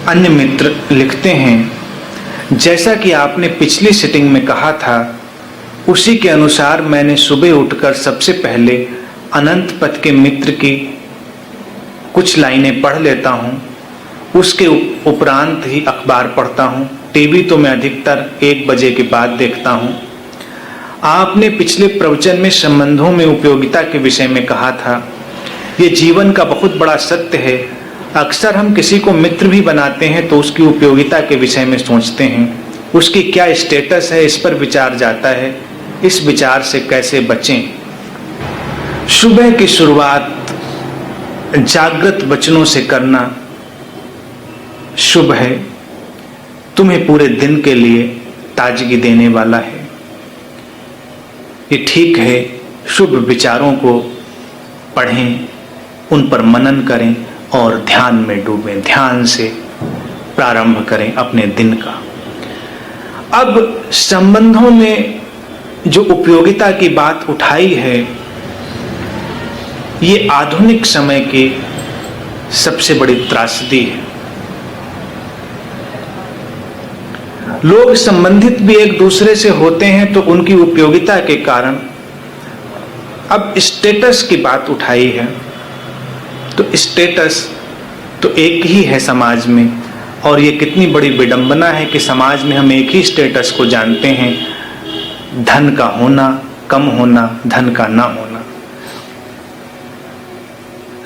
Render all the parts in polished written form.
अन्य मित्र लिखते हैं, जैसा कि आपने पिछली सिटिंग में कहा था उसी के अनुसार मैंने सुबह उठकर सबसे पहले अनंत पथ के मित्र की कुछ लाइनें पढ़ लेता हूँ, उसके उपरांत ही अखबार पढ़ता हूँ। टीवी तो मैं अधिकतर 1 बजे के बाद देखता हूँ। आपने पिछले प्रवचन में संबंधों में उपयोगिता के विषय में कहा था, ये जीवन का बहुत बड़ा सत्य है। अक्सर हम किसी को मित्र भी बनाते हैं तो उसकी उपयोगिता के विषय में सोचते हैं, उसकी क्या स्टेटस है, इस पर विचार जाता है। इस विचार से कैसे बचें? सुबह की शुरुआत जागृत वचनों से करना शुभ है, तुम्हें पूरे दिन के लिए ताजगी देने वाला है। ये ठीक है, शुभ विचारों को पढ़ें, उन पर मनन करें और ध्यान में डूबें। ध्यान से प्रारंभ करें अपने दिन का। अब संबंधों में जो उपयोगिता की बात उठाई है, ये आधुनिक समय की सबसे बड़ी त्रासदी है। लोग संबंधित भी एक दूसरे से होते हैं तो उनकी उपयोगिता के कारण अब स्टेटस की बात उठाई है। तो स्टेटस तो एक ही है समाज में, और ये कितनी बड़ी विडंबना है कि समाज में हम एक ही स्टेटस को जानते हैं, धन का होना, कम होना, धन का ना होना।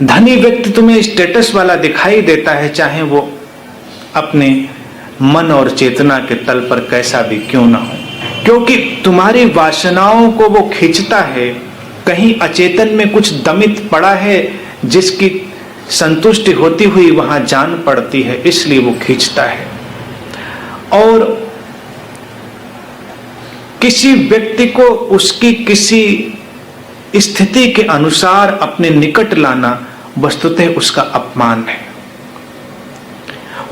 धनी व्यक्ति तुम्हें स्टेटस वाला दिखाई देता है, चाहे वो अपने मन और चेतना के तल पर कैसा भी क्यों ना हो, क्योंकि तुम्हारी वासनाओं को वो खींचता है। कहीं अचेतन में कुछ दमित पड़ा है जिसकी संतुष्टि होती हुई वहां जान पड़ती है, इसलिए वो खींचता है। और किसी व्यक्ति को उसकी किसी स्थिति के अनुसार अपने निकट लाना वस्तुतः उसका अपमान है,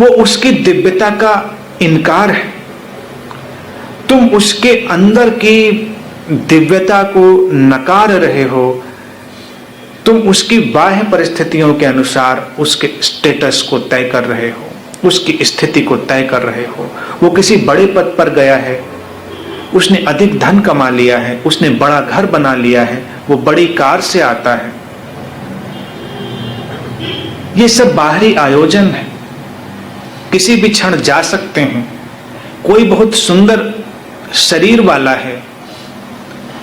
वो उसकी दिव्यता का इनकार है। तुम उसके अंदर की दिव्यता को नकार रहे हो, तुम उसकी बाह्य परिस्थितियों के अनुसार उसके स्टेटस को तय कर रहे हो, उसकी स्थिति को तय कर रहे हो। वो किसी बड़े पद पर गया है, उसने अधिक धन कमा लिया है, उसने बड़ा घर बना लिया है, वो बड़ी कार से आता है। ये सब बाहरी आयोजन है, किसी भी क्षण जा सकते हैं। कोई बहुत सुंदर शरीर वाला है,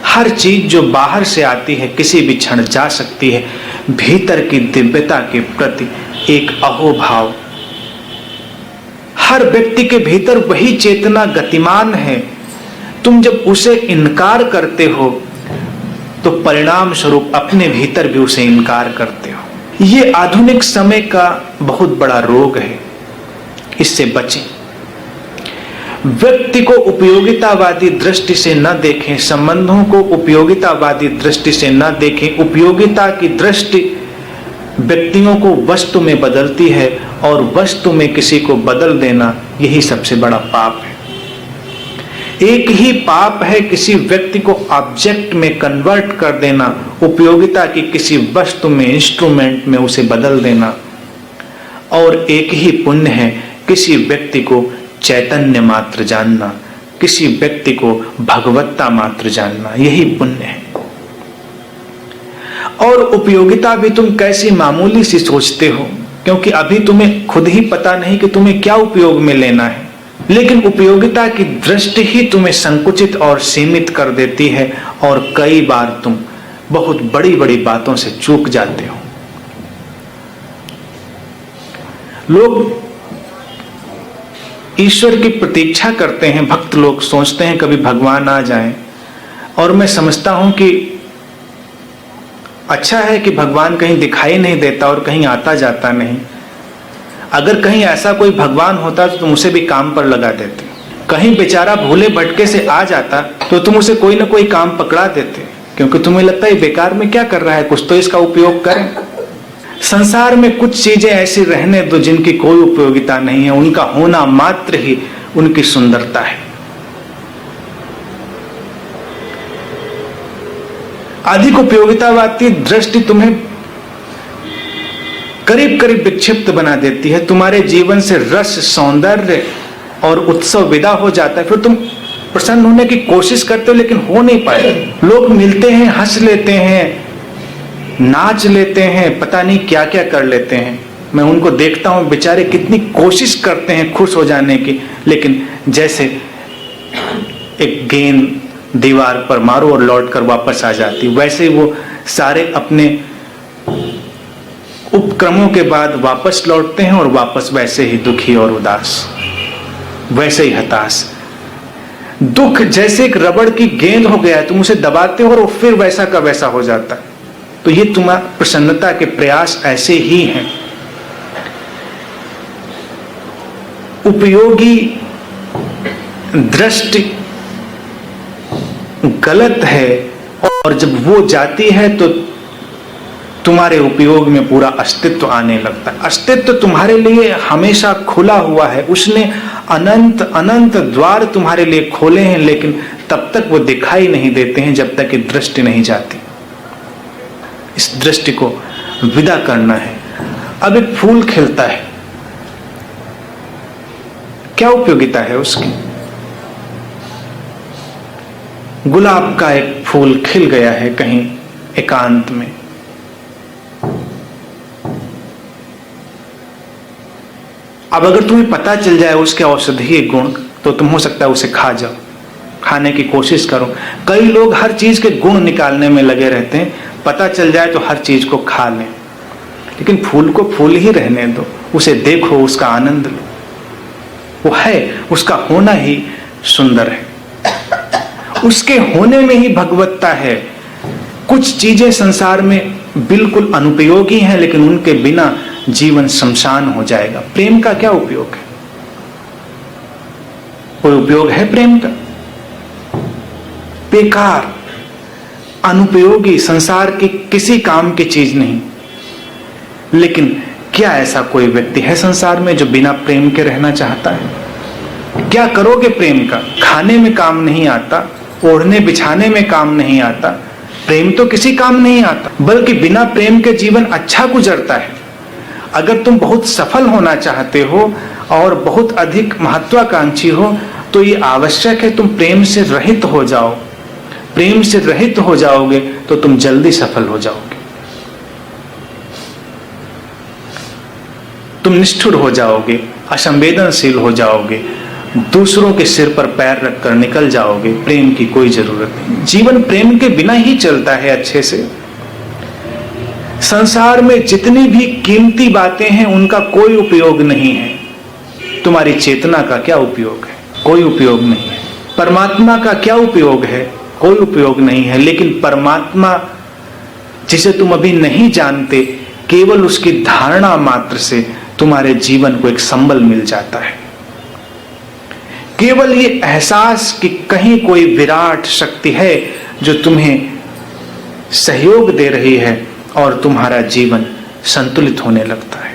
हर चीज जो बाहर से आती है किसी भी क्षण जा सकती है। भीतर की दिव्यता के प्रति एक अहोभाव, हर व्यक्ति के भीतर वही चेतना गतिमान है। तुम जब उसे इनकार करते हो तो परिणाम स्वरूप अपने भीतर भी उसे इनकार करते हो। ये आधुनिक समय का बहुत बड़ा रोग है, इससे बचें। व्यक्ति को उपयोगितावादी दृष्टि से न देखें, संबंधों को उपयोगितावादी दृष्टि से न देखें। उपयोगिता की दृष्टि व्यक्तियों को वस्तु में बदलती है, और वस्तु में किसी को बदल देना यही सबसे बड़ा पाप है। एक ही पाप है किसी व्यक्ति को ऑब्जेक्ट में कन्वर्ट कर देना, उपयोगिता की किसी वस्तु में, इंस्ट्रूमेंट में उसे बदल देना। और एक ही पुण्य है किसी व्यक्ति को चैतन्य मात्र जानना, किसी व्यक्ति को भगवत्ता मात्र जानना, यही पुण्य है। और उपयोगिता भी तुम कैसी मामूली सी सोचते हो, क्योंकि अभी तुम्हें खुद ही पता नहीं कि तुम्हें क्या उपयोग में लेना है। लेकिन उपयोगिता की दृष्टि ही तुम्हें संकुचित और सीमित कर देती है, और कई बार तुम बहुत बड़ी बड़ी बातों से चूक जाते हो। लोग ईश्वर की प्रतीक्षा करते हैं, भक्त लोग सोचते हैं कभी भगवान आ जाएं, और मैं समझता हूं कि अच्छा है कि भगवान कहीं दिखाई नहीं देता और कहीं आता जाता नहीं। अगर कहीं ऐसा कोई भगवान होता तो तुम उसे भी काम पर लगा देते। कहीं बेचारा भूले भटके से आ जाता तो तुम उसे कोई ना कोई काम पकड़ा देते, क्योंकि तुम्हें लगता है बेकार में क्या कर रहा है, कुछ तो इसका उपयोग करें। संसार में कुछ चीजें ऐसी रहने दो जिनकी कोई उपयोगिता नहीं है, उनका होना मात्र ही उनकी सुंदरता है। अधिक उपयोगितावादी दृष्टि तुम्हें करीब करीब विक्षिप्त बना देती है। तुम्हारे जीवन से रस, सौंदर्य और उत्सव विदा हो जाता है। फिर तुम प्रसन्न होने की कोशिश करते हो लेकिन हो नहीं पाए। लोग मिलते हैं, हंस लेते हैं, नाच लेते हैं, पता नहीं क्या क्या कर लेते हैं। मैं उनको देखता हूं, बेचारे कितनी कोशिश करते हैं खुश हो जाने की, लेकिन जैसे एक गेंद दीवार पर मारो और लौट कर वापस आ जाती, वैसे वो सारे अपने उपक्रमों के बाद वापस लौटते हैं और वापस वैसे ही दुखी और उदास, वैसे ही हताश। दुख जैसे एक रबड़ की गेंद हो गया है, तुम उसे दबाते हो और वो फिर वैसा का वैसा हो जाता है। तो ये तुम्हारा प्रसन्नता के प्रयास ऐसे ही हैं। उपयोगी दृष्टि गलत है और जब वो जाती है तो तुम्हारे उपयोग में पूरा अस्तित्व आने लगता है। अस्तित्व तुम्हारे लिए हमेशा खुला हुआ है, उसने अनंत अनंत द्वार तुम्हारे लिए खोले हैं, लेकिन तब तक वो दिखाई नहीं देते हैं जब तक कि दृष्टि नहीं जाती। इस दृष्टि को विदा करना है। अब एक फूल खिलता है, क्या उपयोगिता है उसकी? गुलाब का एक फूल खिल गया है कहीं एकांत में, अब अगर तुम्हें पता चल जाए उसके औषधीय गुण तो तुम हो सकता है उसे खा जाओ, खाने की कोशिश करो। कई लोग हर चीज के गुण निकालने में लगे रहते हैं, पता चल जाए तो हर चीज को खा लें, लेकिन फूल को फूल ही रहने दो, उसे देखो, उसका आनंद लो। वो है, उसका होना ही सुंदर है, उसके होने में ही भगवत्ता है। कुछ चीजें संसार में बिल्कुल अनुपयोगी हैं, लेकिन उनके बिना जीवन शमशान हो जाएगा। प्रेम का क्या उपयोग है? कोई उपयोग है प्रेम का? बेकार, अनुपयोगी, संसार की किसी काम की चीज नहीं। लेकिन क्या ऐसा कोई व्यक्ति है संसार में जो बिना प्रेम के रहना चाहता है? क्या करोगे प्रेम का? खाने में काम नहीं आता, ओढ़ने बिछाने में काम नहीं आता, प्रेम तो किसी काम नहीं आता, बल्कि बिना प्रेम के जीवन अच्छा गुजरता है। अगर तुम बहुत सफल होना चाहते हो और बहुत अधिक महत्वाकांक्षी हो तो ये आवश्यक है तुम प्रेम से रहित हो जाओ। प्रेम से रहित हो जाओगे तो तुम जल्दी सफल हो जाओगे। तुम निष्ठुर हो जाओगे, असंवेदनशील हो जाओगे, दूसरों के सिर पर पैर रखकर निकल जाओगे। प्रेम की कोई जरूरत नहीं। जीवन प्रेम के बिना ही चलता है अच्छे से। संसार में जितनी भी कीमती बातें हैं उनका कोई उपयोग नहीं है। तुम्हारी चेतना का क्या उपयोग है? कोई उपयोग नहीं है। परमात्मा का क्या उपयोग है? कोई उपयोग नहीं है। लेकिन परमात्मा जिसे तुम अभी नहीं जानते, केवल उसकी धारणा मात्र से तुम्हारे जीवन को एक संबल मिल जाता है। केवल ये एहसास कि कहीं कोई विराट शक्ति है जो तुम्हें सहयोग दे रही है और तुम्हारा जीवन संतुलित होने लगता है।